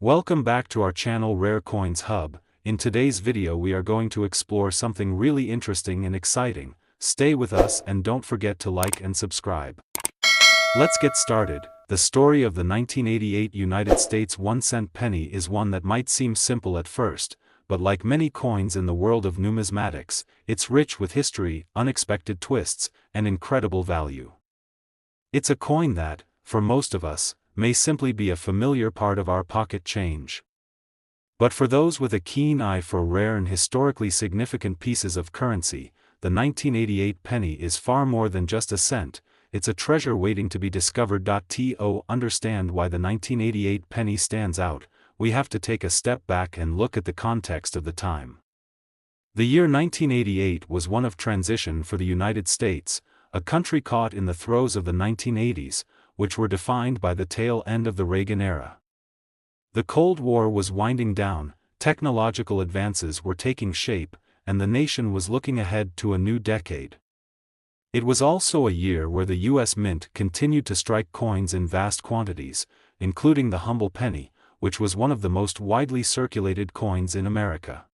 Welcome back to our channel Rare Coins Hub. In today's video we are going to explore something really interesting and exciting. Stay with us and don't forget to like and subscribe. Let's get started. The story of the 1988 United States 1-cent penny is one that might seem simple at first, but like many coins in the world of numismatics, it's rich with history, unexpected twists, and incredible value. It's a coin that, for most of us, may simply be a familiar part of our pocket change. But for those with a keen eye for rare and historically significant pieces of currency, the 1988 penny is far more than just a cent. It's a treasure waiting to be discovered. To understand why the 1988 penny stands out, we have to take a step back and look at the context of the time. The year 1988 was one of transition for the United States, a country caught in the throes of the 1980s, which were defined by the tail end of the Reagan era. The Cold War was winding down, technological advances were taking shape, and the nation was looking ahead to a new decade. It was also a year where the U.S. Mint continued to strike coins in vast quantities, including the humble penny, which was one of the most widely circulated coins in America.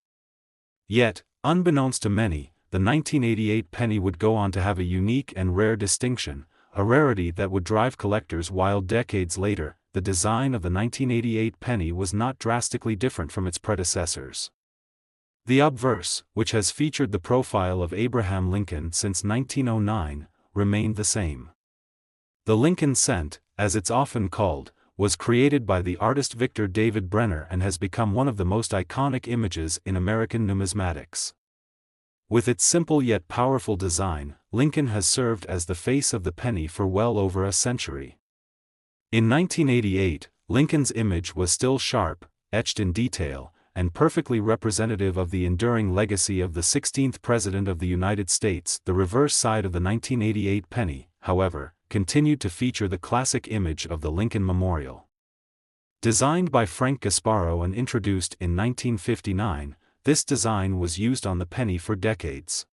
Yet, unbeknownst to many, the 1988 penny would go on to have a unique and rare distinction, a rarity that would drive collectors wild. Decades later, the design of the 1988 penny was not drastically different from its predecessors. The obverse, which has featured the profile of Abraham Lincoln since 1909, remained the same. The Lincoln cent, as it's often called, was created by the artist Victor David Brenner and has become one of the most iconic images in American numismatics. With its simple yet powerful design, Lincoln has served as the face of the penny for well over a century. In 1988, Lincoln's image was still sharp, etched in detail, and perfectly representative of the enduring legacy of the 16th President of the United States. The reverse side of the 1988 penny, however, continued to feature the classic image of the Lincoln Memorial. Designed by Frank Gasparo and introduced in 1959, this design was used on the penny for decades.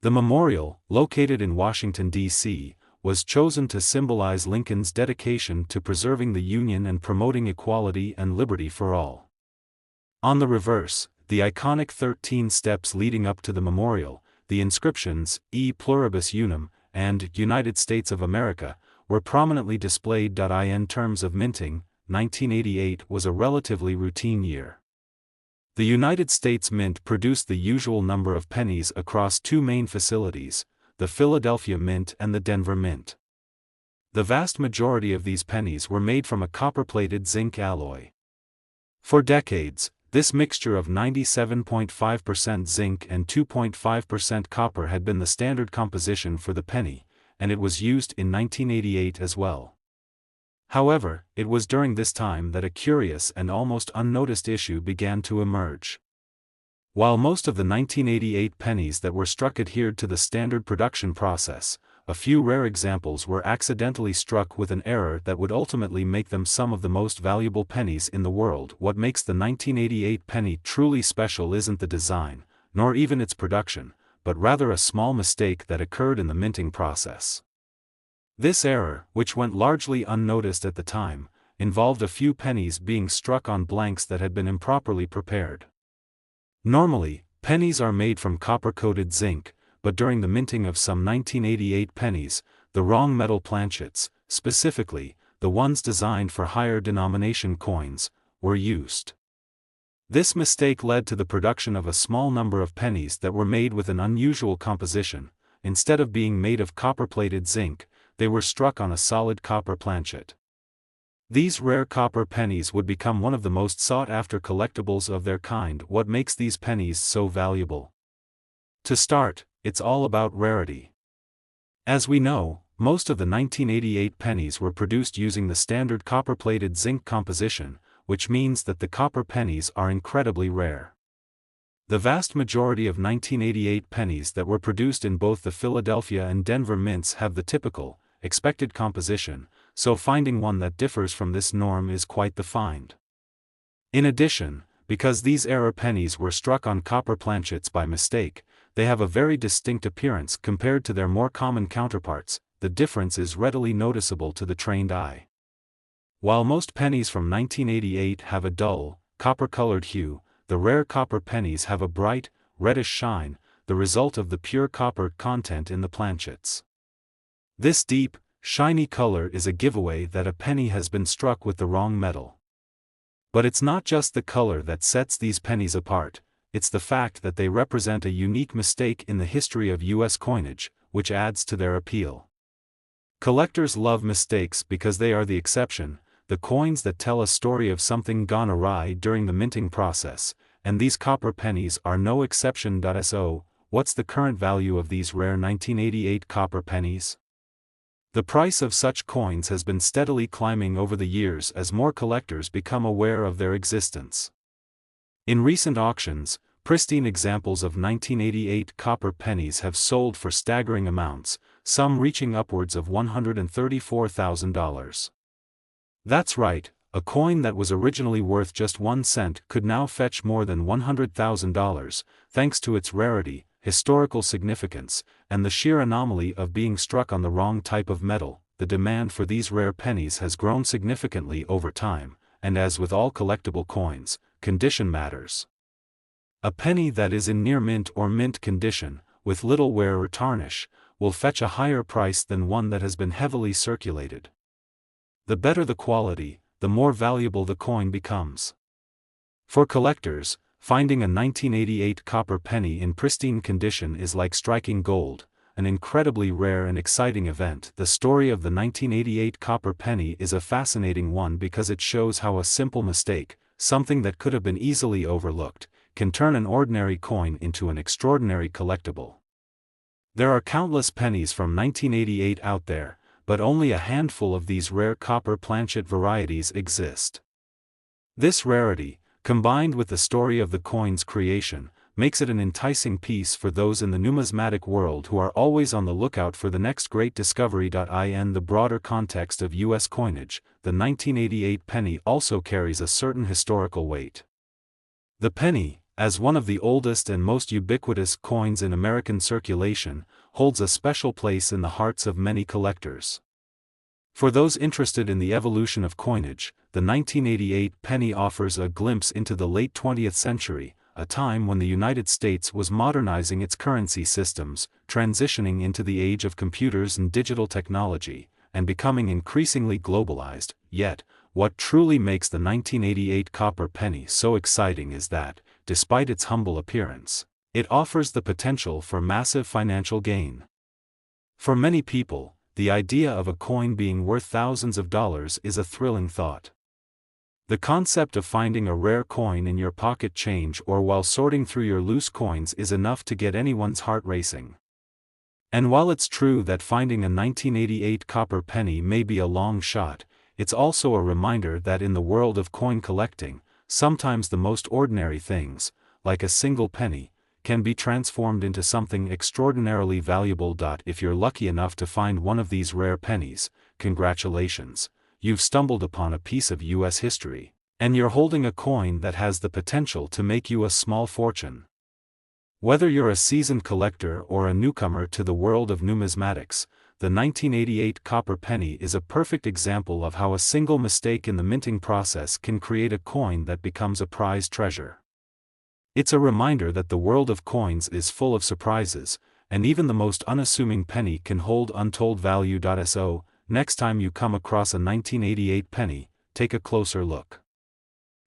The memorial, located in Washington, D.C., was chosen to symbolize Lincoln's dedication to preserving the Union and promoting equality and liberty for all. On the reverse, the iconic 13 steps leading up to the memorial, the inscriptions, E pluribus unum, and United States of America, were prominently displayed. In terms of minting, 1988 was a relatively routine year. The United States Mint produced the usual number of pennies across two main facilities, the Philadelphia Mint and the Denver Mint. The vast majority of these pennies were made from a copper-plated zinc alloy. For decades, this mixture of 97.5% zinc and 2.5% copper had been the standard composition for the penny, and it was used in 1988 as well. However, it was during this time that a curious and almost unnoticed issue began to emerge. While most of the 1988 pennies that were struck adhered to the standard production process, a few rare examples were accidentally struck with an error that would ultimately make them some of the most valuable pennies in the world. What makes the 1988 penny truly special isn't the design, nor even its production, but rather a small mistake that occurred in the minting process. This error, which went largely unnoticed at the time, involved a few pennies being struck on blanks that had been improperly prepared. Normally, pennies are made from copper-coated zinc, but during the minting of some 1988 pennies, the wrong metal planchets, specifically, the ones designed for higher denomination coins, were used. This mistake led to the production of a small number of pennies that were made with an unusual composition. Instead of being made of copper-plated zinc, they were struck on a solid copper planchet. These rare copper pennies would become one of the most sought-after collectibles of their kind. What makes these pennies so valuable? To start, it's all about rarity. As we know, most of the 1988 pennies were produced using the standard copper-plated zinc composition, which means that the copper pennies are incredibly rare. The vast majority of 1988 pennies that were produced in both the Philadelphia and Denver mints have the typical, expected composition, so finding one that differs from this norm is quite the find. In addition, because these error pennies were struck on copper planchets by mistake, they have a very distinct appearance compared to their more common counterparts. The difference is readily noticeable to the trained eye. While most pennies from 1988 have a dull, copper-colored hue, the rare copper pennies have a bright, reddish shine, the result of the pure copper content in the planchets. This deep, shiny color is a giveaway that a penny has been struck with the wrong metal. But it's not just the color that sets these pennies apart, it's the fact that they represent a unique mistake in the history of U.S. coinage, which adds to their appeal. Collectors love mistakes because they are the exception, the coins that tell a story of something gone awry during the minting process, and these copper pennies are no exception. So, what's the current value of these rare 1988 copper pennies? The price of such coins has been steadily climbing over the years as more collectors become aware of their existence. In recent auctions, pristine examples of 1988 copper pennies have sold for staggering amounts, some reaching upwards of $134,000. That's right, a coin that was originally worth just 1 cent could now fetch more than $100,000, thanks to its rarity, historical significance, and the sheer anomaly of being struck on the wrong type of metal. The demand for these rare pennies has grown significantly over time, and as with all collectible coins, condition matters. A penny that is in near mint or mint condition, with little wear or tarnish, will fetch a higher price than one that has been heavily circulated. The better the quality, the more valuable the coin becomes. For collectors, finding a 1988 copper penny in pristine condition is like striking gold, an incredibly rare and exciting event. The story of the 1988 copper penny is a fascinating one because it shows how a simple mistake, something that could have been easily overlooked, can turn an ordinary coin into an extraordinary collectible. There are countless pennies from 1988 out there, but only a handful of these rare copper planchet varieties exist. This rarity, combined with the story of the coin's creation, makes it an enticing piece for those in the numismatic world who are always on the lookout for the next great discovery. In the broader context of U.S. coinage, the 1988 penny also carries a certain historical weight. The penny, as one of the oldest and most ubiquitous coins in American circulation, holds a special place in the hearts of many collectors. For those interested in the evolution of coinage, the 1988 penny offers a glimpse into the late 20th century, a time when the United States was modernizing its currency systems, transitioning into the age of computers and digital technology, and becoming increasingly globalized. Yet, what truly makes the 1988 copper penny so exciting is that, despite its humble appearance, it offers the potential for massive financial gain. For many people, the idea of a coin being worth thousands of dollars is a thrilling thought. The concept of finding a rare coin in your pocket change or while sorting through your loose coins is enough to get anyone's heart racing. And while it's true that finding a 1988 copper penny may be a long shot, it's also a reminder that in the world of coin collecting, sometimes the most ordinary things, like a single penny, can be transformed into something extraordinarily valuable. If you're lucky enough to find one of these rare pennies, congratulations, you've stumbled upon a piece of U.S. history, and you're holding a coin that has the potential to make you a small fortune. Whether you're a seasoned collector or a newcomer to the world of numismatics, the 1988 copper penny is a perfect example of how a single mistake in the minting process can create a coin that becomes a prized treasure. It's a reminder that the world of coins is full of surprises, and even the most unassuming penny can hold untold value. So, next time you come across a 1988 penny, take a closer look.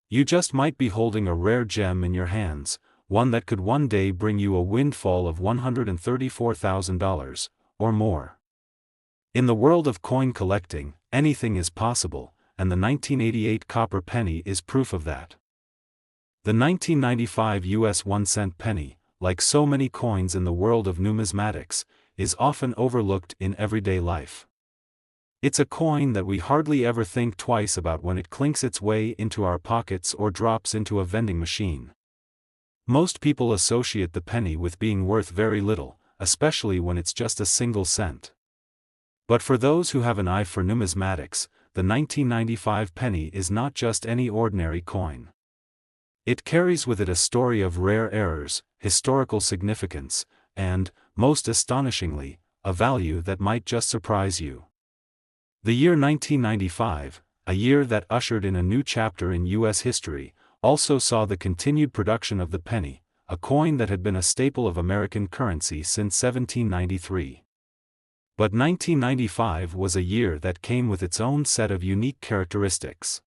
You just might be holding a rare gem in your hands, one that could one day bring you a windfall of $134,000, or more. In the world of coin collecting, anything is possible, and the 1988 copper penny is proof of that. The 1995 U.S. 1-cent penny, like so many coins in the world of numismatics, is often overlooked in everyday life. It's a coin that we hardly ever think twice about when it clinks its way into our pockets or drops into a vending machine. Most people associate the penny with being worth very little, especially when it's just a single cent. But for those who have an eye for numismatics, the 1995 penny is not just any ordinary coin. It carries with it a story of rare errors, historical significance, and, most astonishingly, a value that might just surprise you. The year 1995, a year that ushered in a new chapter in U.S. history, also saw the continued production of the penny, a coin that had been a staple of American currency since 1793. But 1995 was a year that came with its own set of unique characteristics.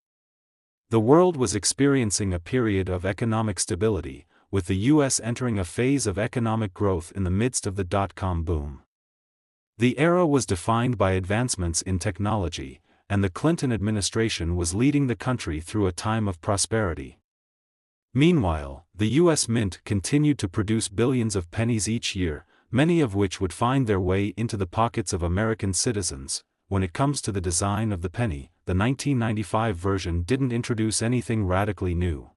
The world was experiencing a period of economic stability, with the U.S. entering a phase of economic growth in the midst of the dot-com boom. The era was defined by advancements in technology, and the Clinton administration was leading the country through a time of prosperity. Meanwhile, the U.S. Mint continued to produce billions of pennies each year, many of which would find their way into the pockets of American citizens. When it comes to the design of the penny, the 1995 version didn't introduce anything radically new.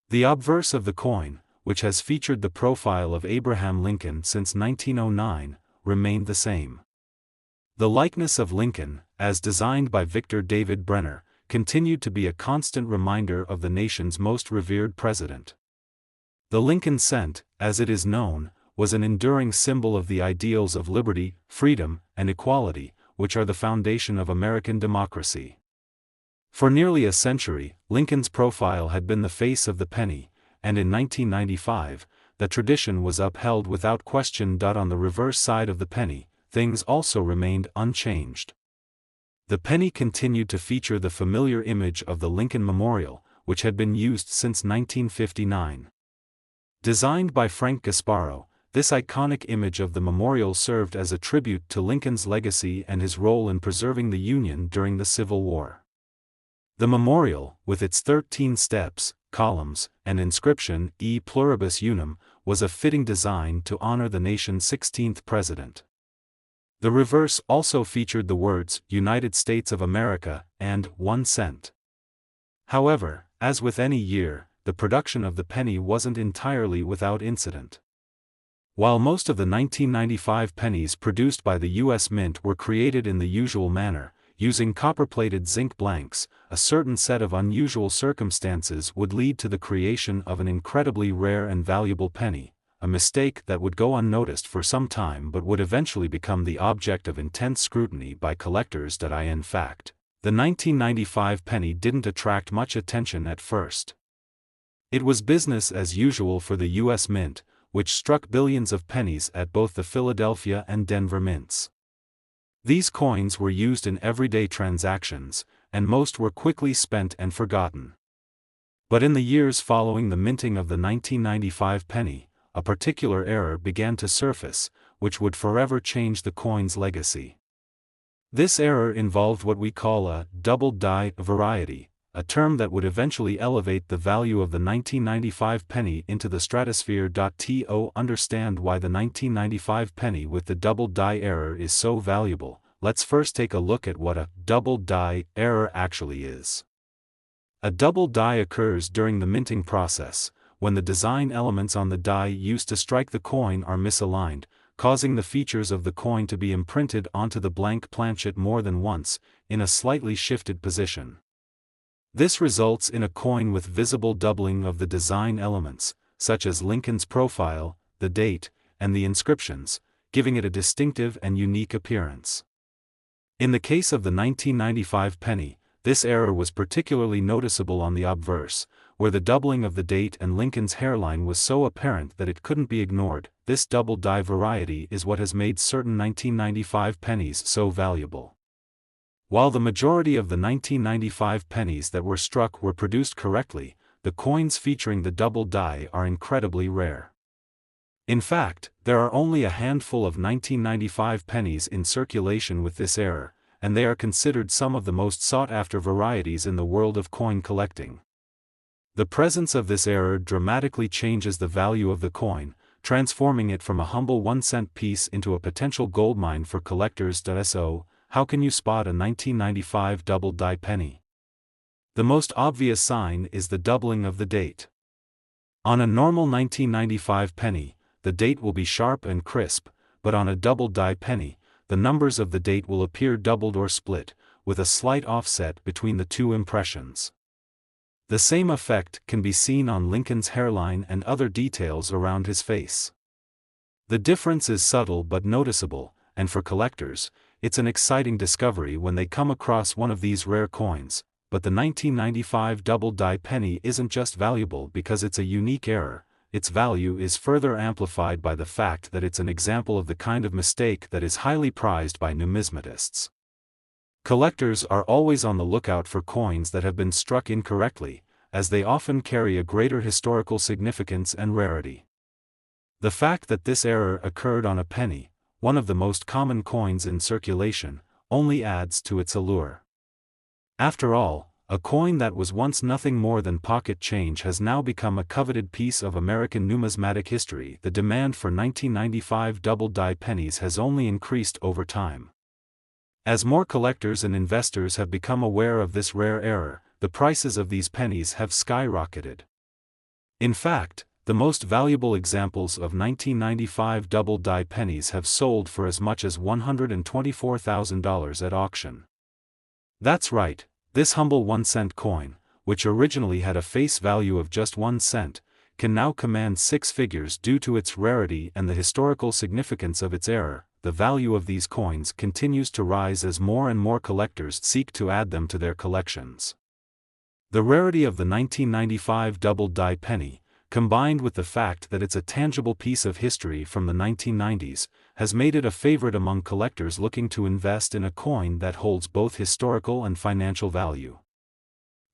The obverse of the coin, which has featured the profile of Abraham Lincoln since 1909, remained the same. The likeness of Lincoln, as designed by Victor David Brenner, continued to be a constant reminder of the nation's most revered president. The Lincoln cent, as it is known, was an enduring symbol of the ideals of liberty, freedom, and equality, which are the foundation of American democracy. For nearly a century, Lincoln's profile had been the face of the penny, and in 1995, the tradition was upheld without question. On the reverse side of the penny, things also remained unchanged. The penny continued to feature the familiar image of the Lincoln Memorial, which had been used since 1959. Designed by Frank Gasparo, this iconic image of the memorial served as a tribute to Lincoln's legacy and his role in preserving the Union during the Civil War. The memorial, with its 13 steps, columns, and inscription E pluribus unum, was a fitting design to honor the nation's 16th president. The reverse also featured the words United States of America and 1 cent. However, as with any year, the production of the penny wasn't entirely without incident. While most of the 1995 pennies produced by the U.S. Mint were created in the usual manner, using copper-plated zinc blanks, a certain set of unusual circumstances would lead to the creation of an incredibly rare and valuable penny, a mistake that would go unnoticed for some time but would eventually become the object of intense scrutiny by collectors. In fact, the 1995 penny didn't attract much attention at first. It was business as usual for the U.S. Mint, which struck billions of pennies at both the Philadelphia and Denver mints. These coins were used in everyday transactions, and most were quickly spent and forgotten. But in the years following the minting of the 1995 penny, a particular error began to surface, which would forever change the coin's legacy. This error involved what we call a double die variety, a term that would eventually elevate the value of the 1995 penny into the stratosphere. To understand why the 1995 penny with the double die error is so valuable, let's first take a look at what a double die error actually is. A double die occurs during the minting process, when the design elements on the die used to strike the coin are misaligned, causing the features of the coin to be imprinted onto the blank planchet more than once, in a slightly shifted position. This results in a coin with visible doubling of the design elements, such as Lincoln's profile, the date, and the inscriptions, giving it a distinctive and unique appearance. In the case of the 1995 penny, this error was particularly noticeable on the obverse, where the doubling of the date and Lincoln's hairline was so apparent that it couldn't be ignored. This double die variety is what has made certain 1995 pennies so valuable. While the majority of the 1995 pennies that were struck were produced correctly, the coins featuring the double die are incredibly rare. In fact, there are only a handful of 1995 pennies in circulation with this error, and they are considered some of the most sought-after varieties in the world of coin collecting. The presence of this error dramatically changes the value of the coin, transforming it from a humble 1-cent piece into a potential goldmine for collectors. So, how can you spot a 1995 double die penny? The most obvious sign is the doubling of the date. On a normal 1995 penny, the date will be sharp and crisp, but on a double die penny, the numbers of the date will appear doubled or split, with a slight offset between the two impressions. The same effect can be seen on Lincoln's hairline and other details around his face. The difference is subtle but noticeable, and for collectors, it's an exciting discovery when they come across one of these rare coins, but the 1995 double-die penny isn't just valuable because it's a unique error. Its value is further amplified by the fact that it's an example of the kind of mistake that is highly prized by numismatists. Collectors are always on the lookout for coins that have been struck incorrectly, as they often carry a greater historical significance and rarity. The fact that this error occurred on a penny, one of the most common coins in circulation, only adds to its allure. After all, a coin that was once nothing more than pocket change has now become a coveted piece of American numismatic history. The demand for 1995 double-die pennies has only increased over time. As more collectors and investors have become aware of this rare error, the prices of these pennies have skyrocketed. In fact, the most valuable examples of 1995 double-die pennies have sold for as much as $124,000 at auction. That's right. This humble 1-cent coin, which originally had a face value of just 1 cent, can now command 6 figures due to its rarity and the historical significance of its error. The value of these coins continues to rise as more and more collectors seek to add them to their collections. The rarity of the 1995 double-die penny, combined with the fact that it's a tangible piece of history from the 1990s, has made it a favorite among collectors looking to invest in a coin that holds both historical and financial value.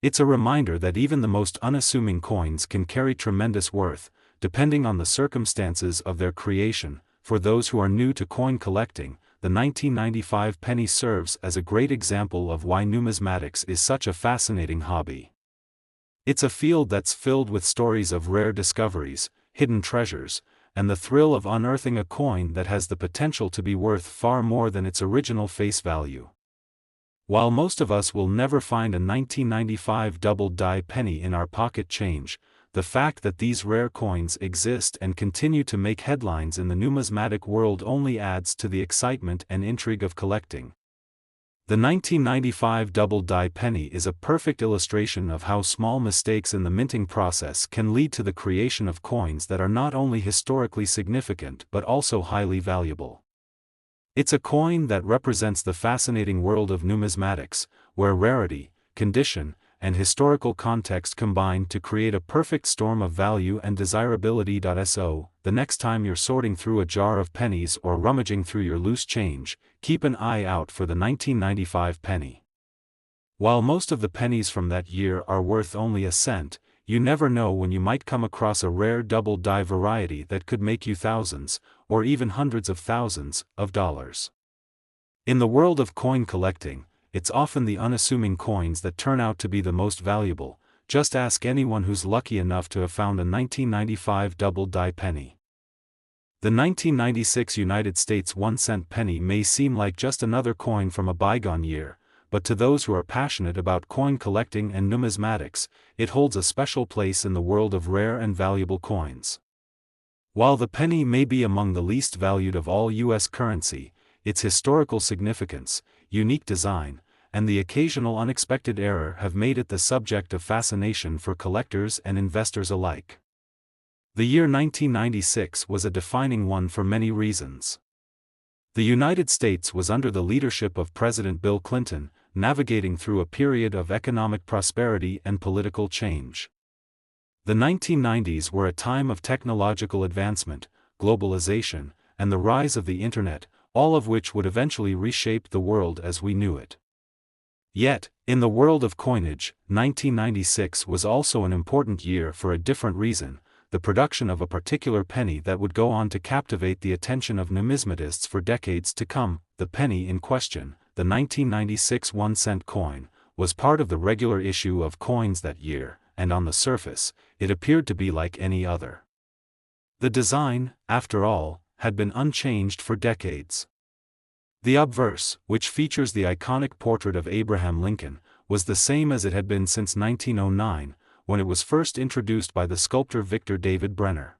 It's a reminder that even the most unassuming coins can carry tremendous worth, depending on the circumstances of their creation. For those who are new to coin collecting, the 1995 penny serves as a great example of why numismatics is such a fascinating hobby. It's a field that's filled with stories of rare discoveries, hidden treasures, and the thrill of unearthing a coin that has the potential to be worth far more than its original face value. While most of us will never find a 1995 double-die penny in our pocket change, the fact that these rare coins exist and continue to make headlines in the numismatic world only adds to the excitement and intrigue of collecting. The 1995 double-die penny is a perfect illustration of how small mistakes in the minting process can lead to the creation of coins that are not only historically significant but also highly valuable. It's a coin that represents the fascinating world of numismatics, where rarity, condition, and historical context combine to create a perfect storm of value and desirability. So, the next time you're sorting through a jar of pennies or rummaging through your loose change, keep an eye out for the 1995 penny. While most of the pennies from that year are worth only a cent, you never know when you might come across a rare double-die variety that could make you thousands, or even hundreds of thousands, of dollars. In the world of coin collecting, it's often the unassuming coins that turn out to be the most valuable. Just ask anyone who's lucky enough to have found a 1995 double-die penny. The 1996 United States 1-cent penny may seem like just another coin from a bygone year, but to those who are passionate about coin collecting and numismatics, it holds a special place in the world of rare and valuable coins. While the penny may be among the least valued of all U.S. currency, its historical significance, unique design, and the occasional unexpected error have made it the subject of fascination for collectors and investors alike. The year 1996 was a defining one for many reasons. The United States was under the leadership of President Bill Clinton, navigating through a period of economic prosperity and political change. The 1990s were a time of technological advancement, globalization, and the rise of the Internet, all of which would eventually reshape the world as we knew it. Yet, in the world of coinage, 1996 was also an important year for a different reason: the production of a particular penny that would go on to captivate the attention of numismatists for decades to come. The penny in question, the 1996 1-cent coin, was part of the regular issue of coins that year, and on the surface, it appeared to be like any other. The design, after all, had been unchanged for decades. The obverse, which features the iconic portrait of Abraham Lincoln, was the same as it had been since 1909, when it was first introduced by the sculptor Victor David Brenner.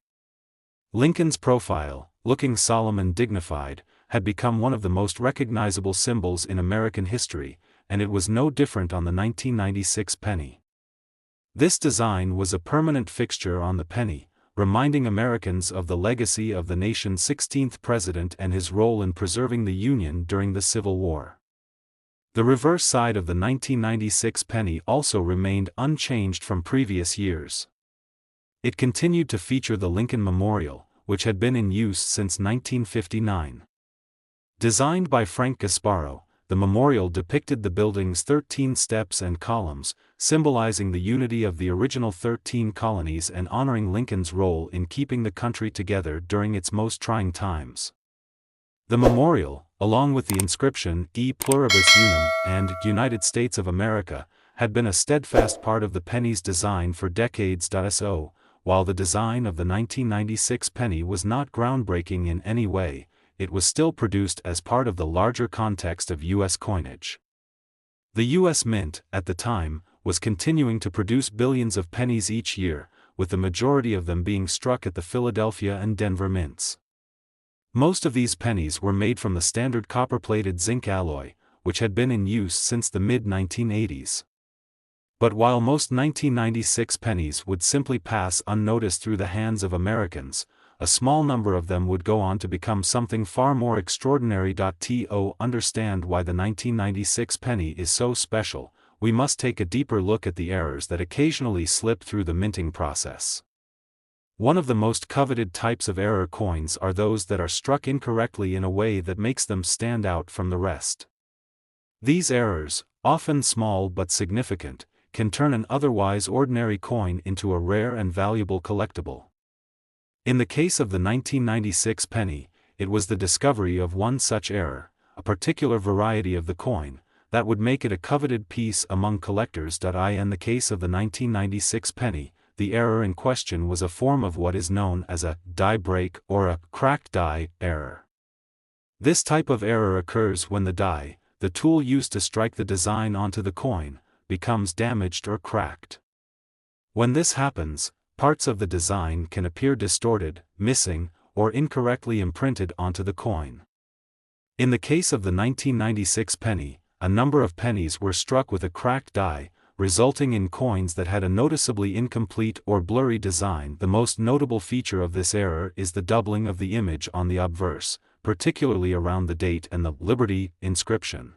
Lincoln's profile, looking solemn and dignified, had become one of the most recognizable symbols in American history, and it was no different on the 1996 penny. This design was a permanent fixture on the penny, reminding Americans of the legacy of the nation's 16th president and his role in preserving the Union during the Civil War. The reverse side of the 1996 penny also remained unchanged from previous years. It continued to feature the Lincoln Memorial, which had been in use since 1959. Designed by Frank Gasparo, the memorial depicted the building's 13 steps and columns, symbolizing the unity of the original 13 colonies and honoring Lincoln's role in keeping the country together during its most trying times. The memorial, along with the inscription E Pluribus Unum and United States of America, had been a steadfast part of the penny's design for decades. So, while the design of the 1996 penny was not groundbreaking in any way, it was still produced as part of the larger context of U.S. coinage. The U.S. Mint, at the time, was continuing to produce billions of pennies each year, with the majority of them being struck at the Philadelphia and Denver mints. Most of these pennies were made from the standard copper-plated zinc alloy, which had been in use since the mid-1980s. But while most 1996 pennies would simply pass unnoticed through the hands of Americans, a small number of them would go on to become something far more extraordinary. To understand why the 1996 penny is so special, we must take a deeper look at the errors that occasionally slip through the minting process. One of the most coveted types of error coins are those that are struck incorrectly in a way that makes them stand out from the rest. These errors, often small but significant, can turn an otherwise ordinary coin into a rare and valuable collectible. In the case of the 1996 penny, it was the discovery of one such error, a particular variety of the coin, that would make it a coveted piece among collectors. In the case of the 1996 penny, the error in question was a form of what is known as a die break or a cracked die error. This type of error occurs when the die, the tool used to strike the design onto the coin, becomes damaged or cracked. When this happens, parts of the design can appear distorted, missing, or incorrectly imprinted onto the coin. In the case of the 1996 penny, a number of pennies were struck with a cracked die, resulting in coins that had a noticeably incomplete or blurry design. The most notable feature of this error is the doubling of the image on the obverse, particularly around the date and the Liberty inscription.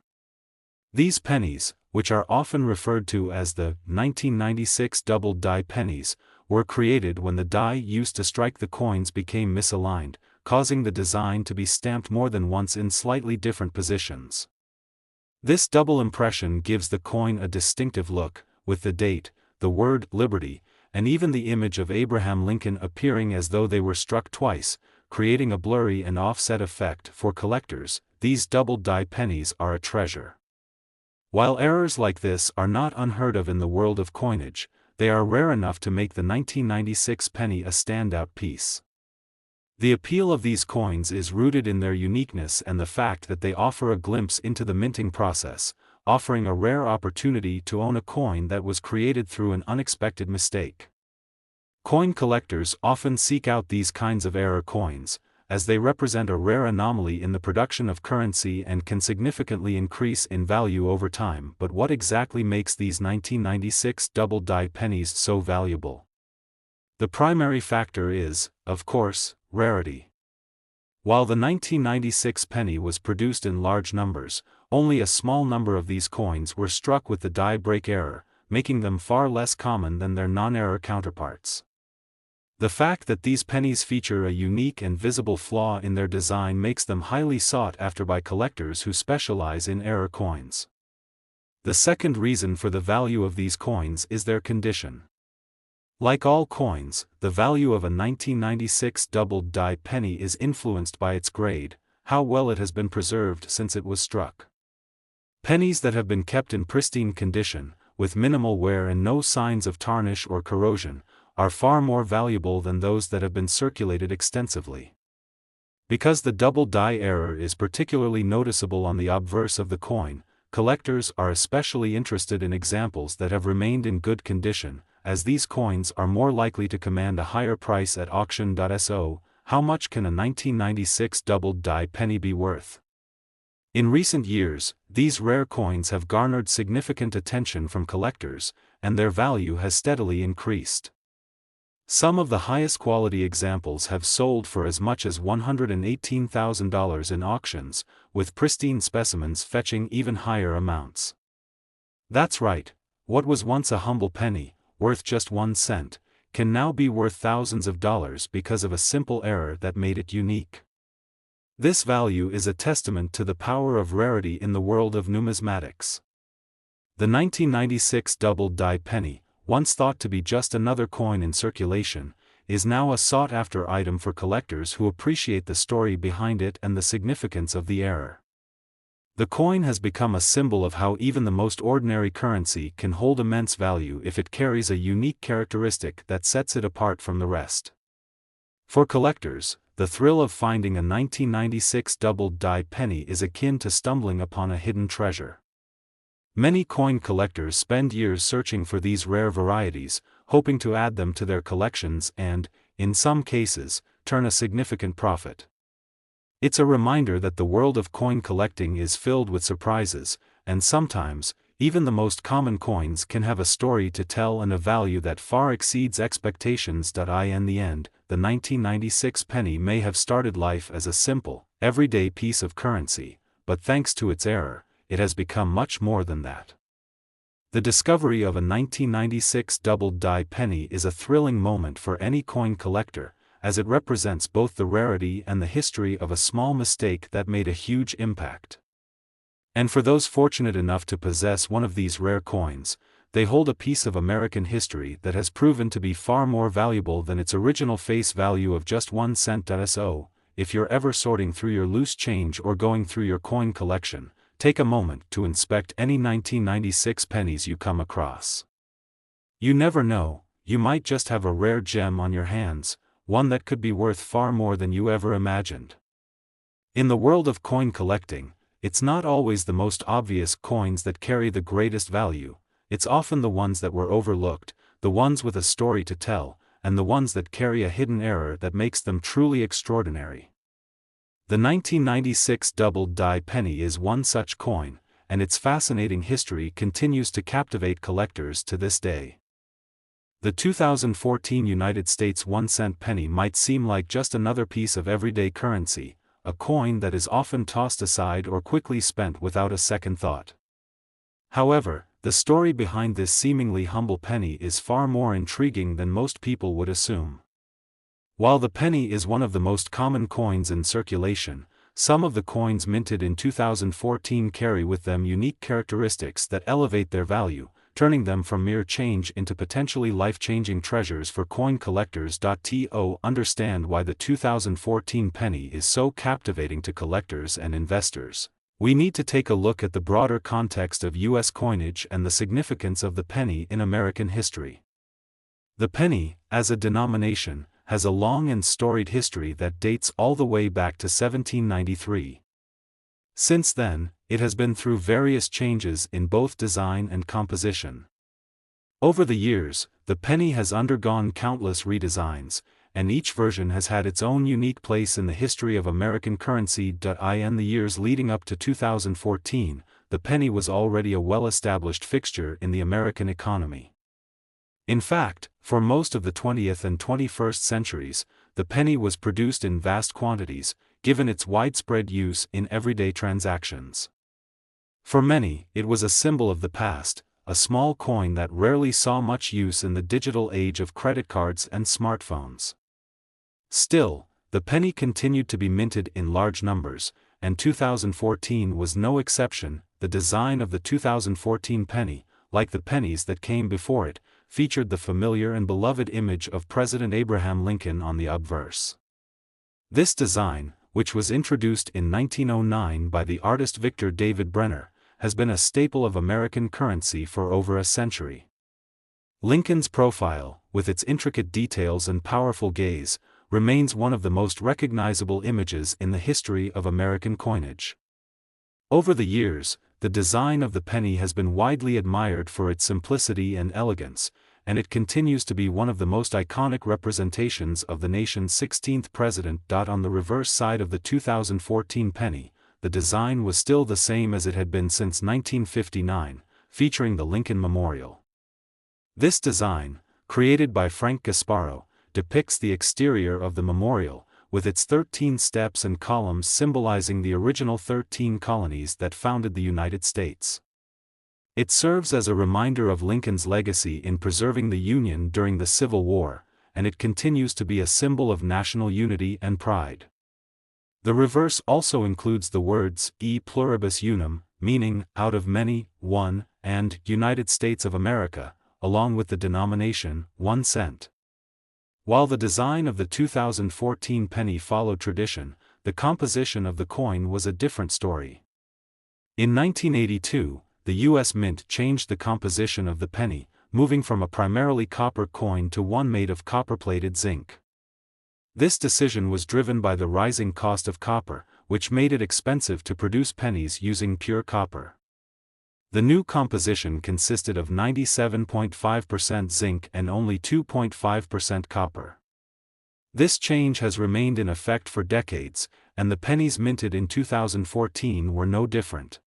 These pennies, which are often referred to as the 1996 double die pennies, were created when the die used to strike the coins became misaligned, causing the design to be stamped more than once in slightly different positions. This double impression gives the coin a distinctive look, with the date, the word Liberty, and even the image of Abraham Lincoln appearing as though they were struck twice, creating a blurry and offset effect. For collectors, these double die pennies are a treasure. While errors like this are not unheard of in the world of coinage, they are rare enough to make the 1996 penny a standout piece. The appeal of these coins is rooted in their uniqueness and the fact that they offer a glimpse into the minting process, offering a rare opportunity to own a coin that was created through an unexpected mistake. Coin collectors often seek out these kinds of error coins, as they represent a rare anomaly in the production of currency and can significantly increase in value over time. But what exactly makes these 1996 double die pennies so valuable? The primary factor is, of course, rarity. While the 1996 penny was produced in large numbers, only a small number of these coins were struck with the die break error, making them far less common than their non-error counterparts. The fact that these pennies feature a unique and visible flaw in their design makes them highly sought after by collectors who specialize in error coins. The second reason for the value of these coins is their condition. Like all coins, the value of a 1996 double die penny is influenced by its grade, how well it has been preserved since it was struck. Pennies that have been kept in pristine condition, with minimal wear and no signs of tarnish or corrosion, are far more valuable than those that have been circulated extensively. Because the double die error is particularly noticeable on the obverse of the coin, collectors are especially interested in examples that have remained in good condition, as these coins are more likely to command a higher price at auction. So, how much can a 1996 double die penny be worth? In recent years, these rare coins have garnered significant attention from collectors, and their value has steadily increased. Some of the highest quality examples have sold for as much as $118,000 in auctions, with pristine specimens fetching even higher amounts. That's right, what was once a humble penny, worth just 1 cent, can now be worth thousands of dollars because of a simple error that made it unique. This value is a testament to the power of rarity in the world of numismatics. The 1996 double-die penny, once thought to be just another coin in circulation, is now a sought-after item for collectors who appreciate the story behind it and the significance of the error. The coin has become a symbol of how even the most ordinary currency can hold immense value if it carries a unique characteristic that sets it apart from the rest. For collectors, the thrill of finding a 1996 double-die penny is akin to stumbling upon a hidden treasure. Many coin collectors spend years searching for these rare varieties, hoping to add them to their collections and, in some cases, turn a significant profit. It's a reminder that the world of coin collecting is filled with surprises, and sometimes, even the most common coins can have a story to tell and a value that far exceeds expectations. In the end, the 1996 penny may have started life as a simple, everyday piece of currency, but thanks to its error, it has become much more than that. The discovery of a 1996 double-die penny is a thrilling moment for any coin collector, as it represents both the rarity and the history of a small mistake that made a huge impact. And for those fortunate enough to possess one of these rare coins, they hold a piece of American history that has proven to be far more valuable than its original face value of just 1 cent. So, if you're ever sorting through your loose change or going through your coin collection, take a moment to inspect any 1996 pennies you come across. You never know, you might just have a rare gem on your hands, one that could be worth far more than you ever imagined. In the world of coin collecting, it's not always the most obvious coins that carry the greatest value, it's often the ones that were overlooked, the ones with a story to tell, and the ones that carry a hidden error that makes them truly extraordinary. The 1996 double-die penny is one such coin, and its fascinating history continues to captivate collectors to this day. The 2014 United States 1-cent penny might seem like just another piece of everyday currency, a coin that is often tossed aside or quickly spent without a second thought. However, the story behind this seemingly humble penny is far more intriguing than most people would assume. While the penny is one of the most common coins in circulation, some of the coins minted in 2014 carry with them unique characteristics that elevate their value, turning them from mere change into potentially life-changing treasures for coin collectors. To understand why the 2014 penny is so captivating to collectors and investors, we need to take a look at the broader context of U.S. coinage and the significance of the penny in American history. The penny, as a denomination, has a long and storied history that dates all the way back to 1793. Since then, it has been through various changes in both design and composition. Over the years, the penny has undergone countless redesigns, and each version has had its own unique place in the history of American currency. In the years leading up to 2014, the penny was already a well-established fixture in the American economy. In fact, for most of the 20th and 21st centuries, the penny was produced in vast quantities, given its widespread use in everyday transactions. For many, it was a symbol of the past, a small coin that rarely saw much use in the digital age of credit cards and smartphones. Still, the penny continued to be minted in large numbers, and 2014 was no exception. The design of the 2014 penny, like the pennies that came before it, featured the familiar and beloved image of President Abraham Lincoln on the obverse. This design, which was introduced in 1909 by the artist Victor David Brenner, has been a staple of American currency for over a century. Lincoln's profile, with its intricate details and powerful gaze, remains one of the most recognizable images in the history of American coinage. Over the years, the design of the penny has been widely admired for its simplicity and elegance, and it continues to be one of the most iconic representations of the nation's 16th president. On the reverse side of the 2014 penny, the design was still the same as it had been since 1959, featuring the Lincoln Memorial. This design, created by Frank Gasparo, depicts the exterior of the memorial, with its 13 steps and columns symbolizing the original 13 colonies that founded the United States. It serves as a reminder of Lincoln's legacy in preserving the Union during the Civil War, and it continues to be a symbol of national unity and pride. The reverse also includes the words e pluribus unum, meaning out of many, one, and United States of America, along with the denomination 1 cent. While the design of the 2014 penny followed tradition, the composition of the coin was a different story. In 1982, the U.S. Mint changed the composition of the penny, moving from a primarily copper coin to one made of copper-plated zinc. This decision was driven by the rising cost of copper, which made it expensive to produce pennies using pure copper. The new composition consisted of 97.5% zinc and only 2.5% copper. This change has remained in effect for decades, and the pennies minted in 2014 were no different.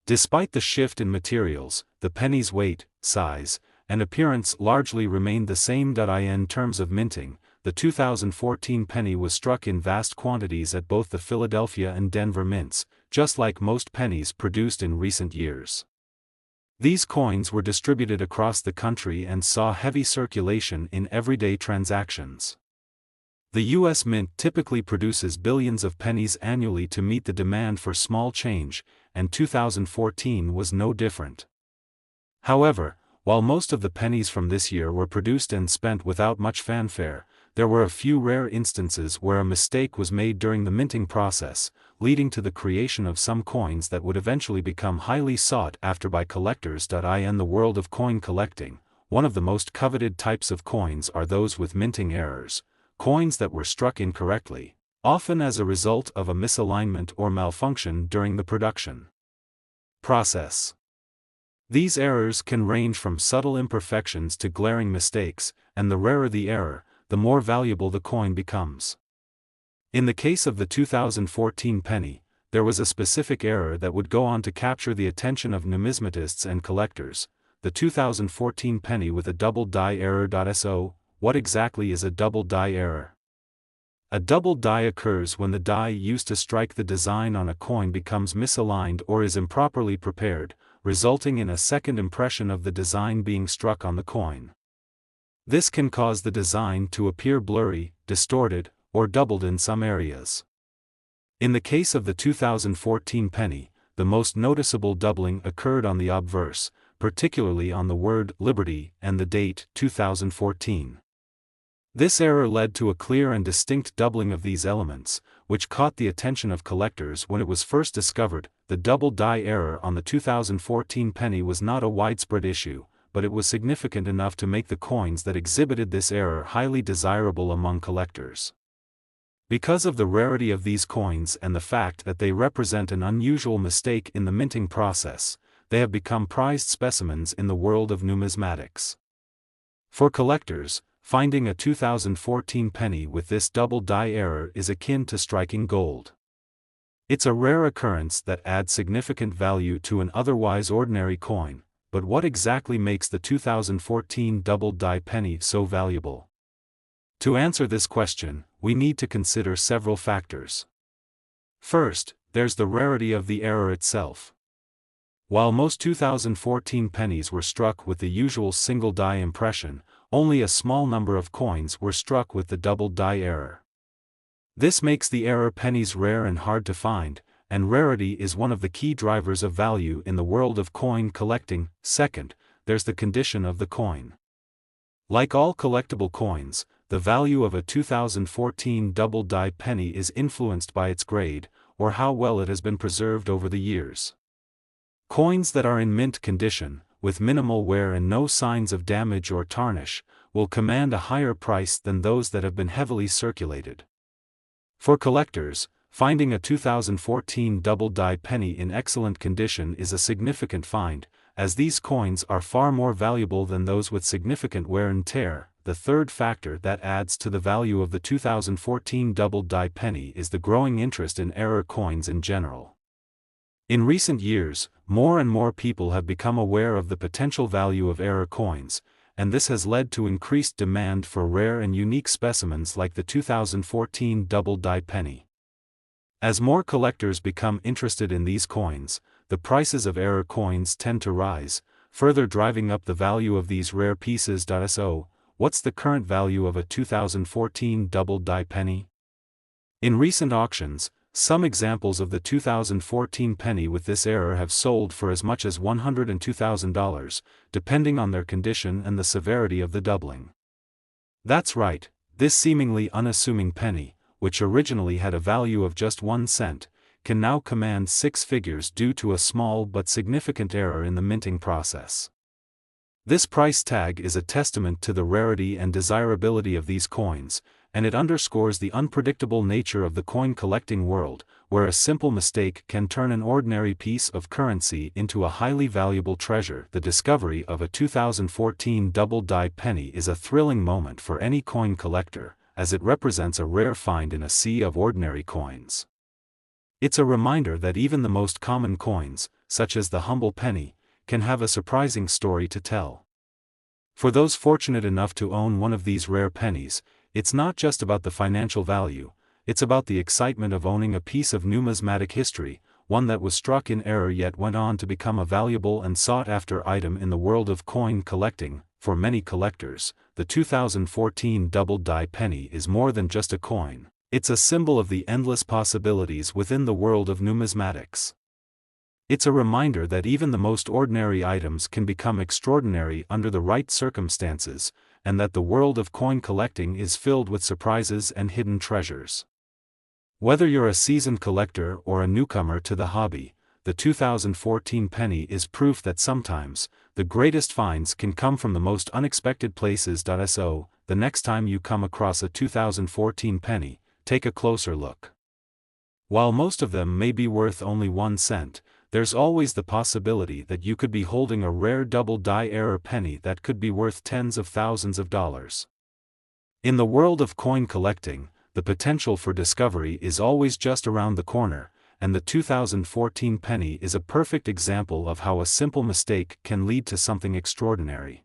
Despite the shift in materials, the penny's weight, size, and appearance largely remained the same. In terms of minting, the 2014 penny was struck in vast quantities at both the Philadelphia and Denver mints, just like most pennies produced in recent years. These coins were distributed across the country and saw heavy circulation in everyday transactions. The U.S. Mint typically produces billions of pennies annually to meet the demand for small change, and 2014 was no different. However, while most of the pennies from this year were produced and spent without much fanfare, there were a few rare instances where a mistake was made during the minting process, leading to the creation of some coins that would eventually become highly sought after by collectors. In the world of coin collecting, one of the most coveted types of coins are those with minting errors, coins that were struck incorrectly, often as a result of a misalignment or malfunction during the production process. These errors can range from subtle imperfections to glaring mistakes, and the rarer the error, the more valuable the coin becomes. In the case of the 2014 penny, there was a specific error that would go on to capture the attention of numismatists and collectors: the 2014 penny with a double die error. So, what exactly is a double die error? A double die occurs when the die used to strike the design on a coin becomes misaligned or is improperly prepared, resulting in a second impression of the design being struck on the coin. This can cause the design to appear blurry, distorted, or doubled in some areas. In the case of the 2014 penny, the most noticeable doubling occurred on the obverse, particularly on the word liberty and the date 2014. This error led to a clear and distinct doubling of these elements, which caught the attention of collectors when it was first discovered. The double die error on the 2014 penny was not a widespread issue, but it was significant enough to make the coins that exhibited this error highly desirable among collectors. Because of the rarity of these coins and the fact that they represent an unusual mistake in the minting process, they have become prized specimens in the world of numismatics. For collectors, finding a 2014 penny with this double die error is akin to striking gold. It's a rare occurrence that adds significant value to an otherwise ordinary coin, but what exactly makes the 2014 double die penny so valuable? To answer this question, we need to consider several factors. First, there's the rarity of the error itself. While most 2014 pennies were struck with the usual single die impression, only a small number of coins were struck with the double die error. This makes the error pennies rare and hard to find, and rarity is one of the key drivers of value in the world of coin collecting. Second, there's the condition of the coin. Like all collectible coins, the value of a 2014 double die penny is influenced by its grade, or how well it has been preserved over the years. Coins that are in mint condition, with minimal wear and no signs of damage or tarnish, will command a higher price than those that have been heavily circulated. For collectors, finding a 2014 double die penny in excellent condition is a significant find, as these coins are far more valuable than those with significant wear and tear. The third factor that adds to the value of the 2014 double die penny is the growing interest in error coins in general. In recent years, more and more people have become aware of the potential value of error coins, and this has led to increased demand for rare and unique specimens like the 2014 double-die penny. As more collectors become interested in these coins, the prices of error coins tend to rise, further driving up the value of these rare pieces. So, what's the current value of a 2014 double-die penny? In recent auctions, some examples of the 2014 penny with this error have sold for as much as $102,000, depending on their condition and the severity of the doubling. That's right, this seemingly unassuming penny, which originally had a value of just 1 cent, can now command 6 figures due to a small but significant error in the minting process. This price tag is a testament to the rarity and desirability of these coins, and it underscores the unpredictable nature of the coin collecting world, where a simple mistake can turn an ordinary piece of currency into a highly valuable treasure. The discovery of a 2014 double-die penny is a thrilling moment for any coin collector, as it represents a rare find in a sea of ordinary coins. It's a reminder that even the most common coins, such as the humble penny, can have a surprising story to tell. For those fortunate enough to own one of these rare pennies, it's not just about the financial value, it's about the excitement of owning a piece of numismatic history, one that was struck in error yet went on to become a valuable and sought-after item in the world of coin collecting. For many collectors, the 2014 double-die penny is more than just a coin, it's a symbol of the endless possibilities within the world of numismatics. It's a reminder that even the most ordinary items can become extraordinary under the right circumstances, and that the world of coin collecting is filled with surprises and hidden treasures. Whether you're a seasoned collector or a newcomer to the hobby, the 2014 penny is proof that sometimes, the greatest finds can come from the most unexpected places. So, the next time you come across a 2014 penny, take a closer look. While most of them may be worth only 1 cent, there's always the possibility that you could be holding a rare double-die error penny that could be worth tens of thousands of dollars. In the world of coin collecting, the potential for discovery is always just around the corner, and the 2014 penny is a perfect example of how a simple mistake can lead to something extraordinary.